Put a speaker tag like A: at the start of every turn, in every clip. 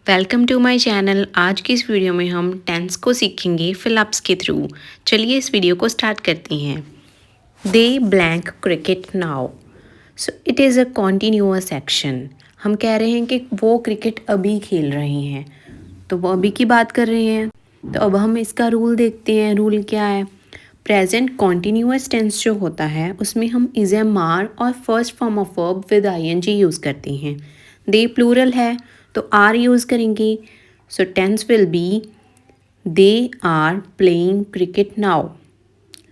A: Welcome to my channel. आज की इस वीडियो में हम टेंस को सीखेंगे फिलअप्स के थ्रू। चलिए इस वीडियो को स्टार्ट करते हैं। They blank cricket now, so it is a continuous action. हम कह रहे हैं कि वो क्रिकेट अभी खेल रहे हैं, तो वो अभी की बात कर रहे हैं। तो अब हम इसका रूल देखते हैं। रूल क्या है? प्रेजेंट कॉन्टीन्यूअस टेंस जो होता है उसमें हम इज एम आर और first form of verb with I N G use करते हैं। दे प्लूरल है तो आर यूज़ करेंगे। So tense will be they are playing cricket now.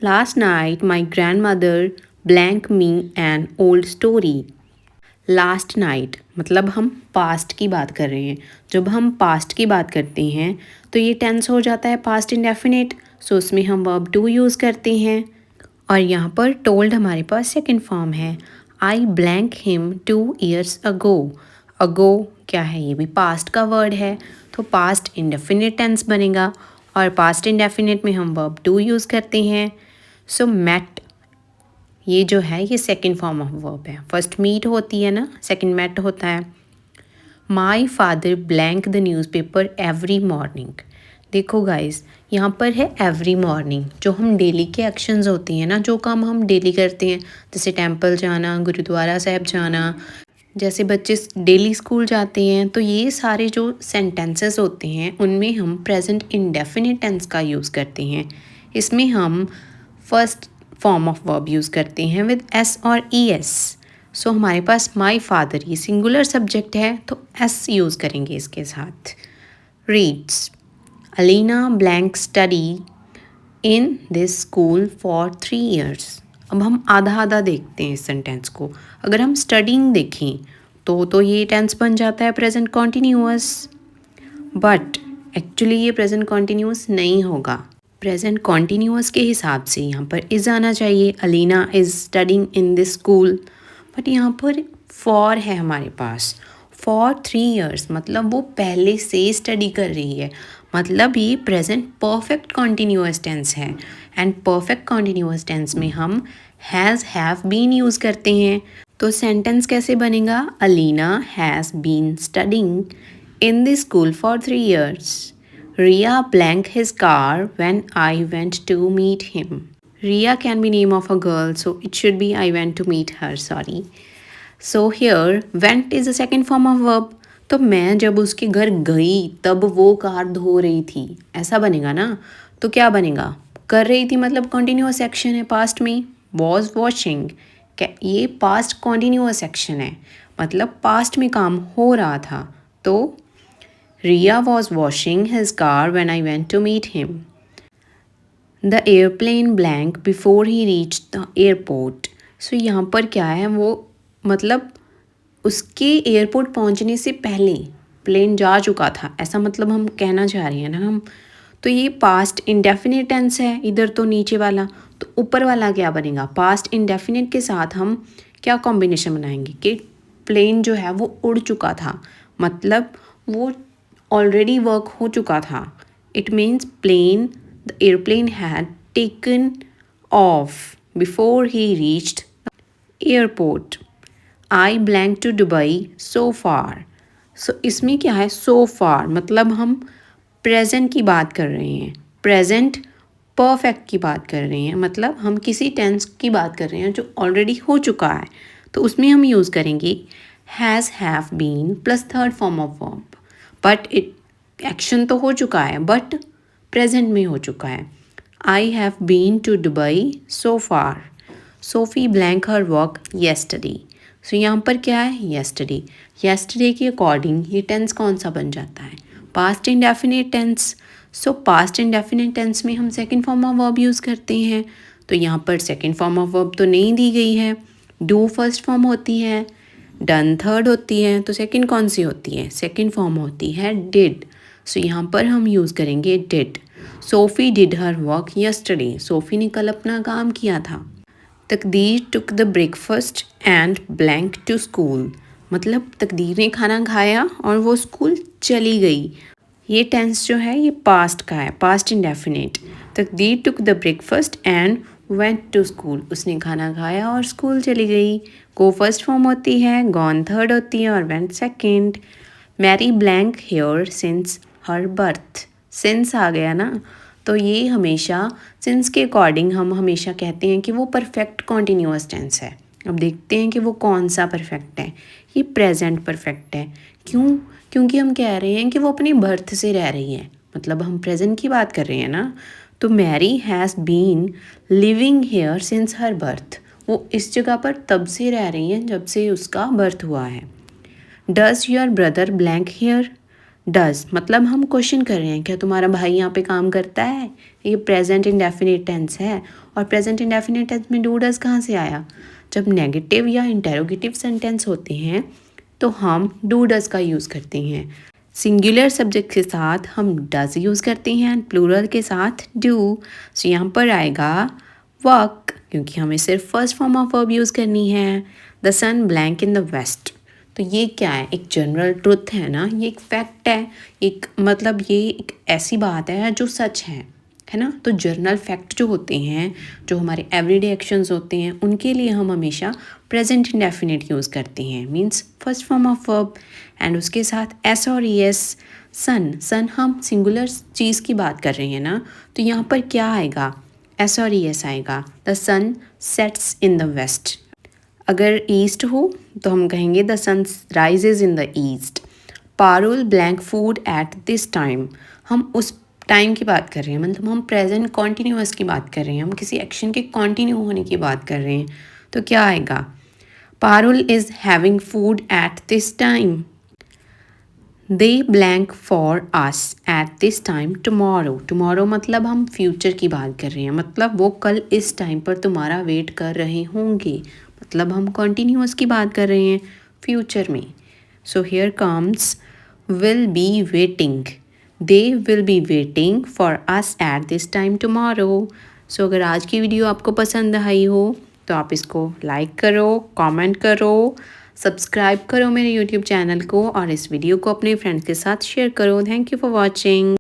A: Last night my grandmother blank me an old story. Last night मतलब हम past की बात कर रहे हैं। जब हम पास्ट की बात करते हैं तो ये टेंस हो जाता है पास्ट इंडेफिनिट। सो उसमें हम वर्ब टू यूज़ करते हैं और यहाँ पर टोल्ड हमारे पास सेकंड फॉर्म है। आई ब्लैंक हिम 2 years अगो। अगो क्या है? ये भी पास्ट का वर्ड है, तो पास्ट इंडेफिनिट टेंस बनेगा और पास्ट इंडेफिनिट में हम वर्ब टू यूज़ करते हैं। सो मेट ये जो है ये सेकंड फॉर्म ऑफ वर्ब है। फर्स्ट मीट होती है ना, सेकंड मेट होता है। My father blank the newspaper every morning. देखो गाइस, यहाँ पर है एवरी मॉर्निंग। जो हम डेली के एक्शंस होते हैं ना, जो काम हम डेली करते हैं, जैसे टेंपल जाना, गुरुद्वारा साहब जाना, जैसे बच्चे डेली स्कूल जाते हैं, तो ये सारे जो सेंटेंसेस होते हैं उनमें हम प्रेजेंट इंडेफिनिट टेंस का यूज़ करते हैं। इसमें हम first form of verb use करते हैं विद एस और ई एस। सो हमारे पास माई फादर ये सिंगुलर सब्जेक्ट है तो एस यूज़ करेंगे इसके साथ। Reads Alina blank study in this school for 3 years। अब हम आधा आधा देखते हैं इस सेंटेंस को। अगर हम स्टडिंग देखें तो ये टेंस बन जाता है प्रेजेंट कॉन्टीन्यूअस, बट एक्चुअली ये प्रेजेंट कॉन्टीन्यूअस नहीं होगा। प्रेजेंट कॉन्टीन्यूअस के हिसाब से यहाँ पर इज़ आना चाहिए। Alina is studying in this school, but यहाँ पर फॉर है हमारे पास। फॉर 3 years मतलब वो पहले से स्टडी कर रही है, मतलब ये प्रेजेंट परफेक्ट कॉन्टीन्यूअस टेंस है। एंड परफेक्ट कॉन्टीन्यूअस टेंस में हम हैज़ हैव बीन यूज़ करते हैं। तो सेंटेंस कैसे बनेगा? Alina has been studying in the school for 3 years। Riya blank his car when I went to meet him. Riya can be name of a girl, so it should be I went to meet her, sorry. So here went is a second form of verb. तो मैं जब उसके घर गई तब वो car धो रही थी, ऐसा बनेगा ना। तो क्या बनेगा? कर रही थी मतलब कॉन्टीन्यूअस एक्शन है पास्ट में। वॉज वॉशिंग, क्या ये पास्ट कॉन्टीन्यूअस एक्शन है, मतलब पास्ट में काम हो रहा था। तो Riya was washing his car when I went to meet him. The airplane blank before he reach the airport. So यहाँ पर क्या है, वो मतलब उसके एयरपोर्ट पहुंचने से पहले प्लेन जा चुका था, ऐसा मतलब हम कहना चाह रहे हैं ना हम। तो ये पास्ट इंडेफिनिट टेंस है इधर, तो नीचे वाला। तो ऊपर वाला क्या बनेगा? पास्ट इंडेफिनिट के साथ हम क्या कॉम्बिनेशन बनाएंगे कि प्लेन जो है वो उड़ चुका था, मतलब वो ऑलरेडी वर्क हो चुका था। It means plane the airplane had taken off before he reached airport. I blank to Dubai so far. So इसमें क्या है? सो फार मतलब हम प्रेजेंट की बात कर रहे हैं, प्रेजेंट परफेक्ट की बात कर रहे हैं, मतलब हम किसी टेंस की बात कर रहे हैं जो ऑलरेडी हो चुका है। तो उसमें हम यूज़ करेंगे has have been plus third form of verb. But it action तो हो चुका है, बट प्रेजेंट में हो चुका है। I have been to Dubai so far. Sophie blank her work yesterday. So यहाँ पर क्या है? येस्टरडे। येस्टरडे के अकॉर्डिंग ये टेंस कौन सा बन जाता है? Past indefinite tense. So past indefinite tense में हम second form of verb use करते हैं। तो यहाँ पर सेकंड फॉर्म ऑफ वर्ब तो नहीं दी गई है। डू फर्स्ट फॉर्म होती है, डन थर्ड होती है, तो सेकंड कौन सी होती है? सेकंड फॉर्म होती है डिड। सो यहाँ पर हम यूज़ करेंगे did. Sophie did her work yesterday. Sophie ने कल अपना काम किया था। Taqdeer took the breakfast and blank to school, मतलब तकदीर ने खाना खाया और वो स्कूल चली गई। ये टेंस जो है ये पास्ट का है, past indefinite. Taqdeer took the breakfast and went to school, उसने खाना खाया और स्कूल चली गई। गो फर्स्ट फॉर्म होती है, गॉन थर्ड होती है और went second. Mary blank here since her birth. Since आ गया ना, तो ये हमेशा सिंस के अकॉर्डिंग हम हमेशा कहते हैं कि वो परफेक्ट कॉन्टीन्यूअस टेंस है। अब देखते हैं कि वो कौन सा परफेक्ट है। ये प्रेजेंट परफेक्ट है। क्यों? क्योंकि हम कह रहे हैं कि वो अपनी बर्थ से रह रही हैं, मतलब हम प्रेजेंट की बात कर रहे हैं ना। तो Mary has been living here since her birth. वो इस जगह पर तब से रह रही हैं जब से उसका बर्थ हुआ है। Does your brother blank here. Does मतलब हम क्वेश्चन कर रहे हैं, क्या तुम्हारा भाई यहाँ पे काम करता है। ये प्रेजेंट इंडेफिनिट टेंस है, और प्रेजेंट इंडेफिनिट टेंस में डू डज कहाँ से आया। जब नेगेटिव या इंटेरोगेटिव सेंटेंस होते हैं तो हम डू डज का यूज़ करते हैं। सिंगुलर सब्जेक्ट के साथ हम डज यूज़ करते हैं, प्लूरल के साथ डू। सो यहाँ पर आएगा वर्क, क्योंकि हमें सिर्फ first form of verb use करनी है। The sun blank in the west. तो ये क्या है, एक जनरल ट्रुथ है ना, ये एक फैक्ट है, एक मतलब ये एक ऐसी बात है जो सच है ना। तो जर्नल फैक्ट जो होते हैं, जो हमारे एवरीडे एक्शंस होते हैं, उनके लिए हम हमेशा प्रेजेंट इंडेफिनिट यूज़ करते हैं, means first form of verb and उसके साथ एस और ई एस। सन हम सिंगुलर चीज़ की बात कर रहे हैं ना, तो यहाँ पर क्या आएगा, एस और ई एस आएगा। The sun sets in the west. अगर ईस्ट हो तो हम कहेंगे the sun rises in the east. Parul blank food at this time. हम उस टाइम की बात कर रहे हैं, मतलब हम प्रेजेंट कॉन्टीन्यूअस की बात कर रहे हैं, हम किसी एक्शन के कॉन्टीन्यू होने की बात कर रहे हैं। तो क्या आएगा, Parul is having food at this time. They blank for us at this time tomorrow. Tomorrow मतलब हम फ्यूचर की बात कर रहे हैं, मतलब वो कल इस टाइम पर तुम्हारा वेट कर रहे होंगे, मतलब हम कॉन्टीन्यूअस की बात कर रहे हैं फ्यूचर में। So here comes will be waiting. They will be waiting for us at this time tomorrow. So अगर आज की वीडियो आपको पसंद आई हो तो आप इसको लाइक करो, कमेंट करो, सब्सक्राइब करो मेरे यूट्यूब चैनल को, और इस वीडियो को अपने फ्रेंड्स के साथ शेयर करो। Thank you for watching.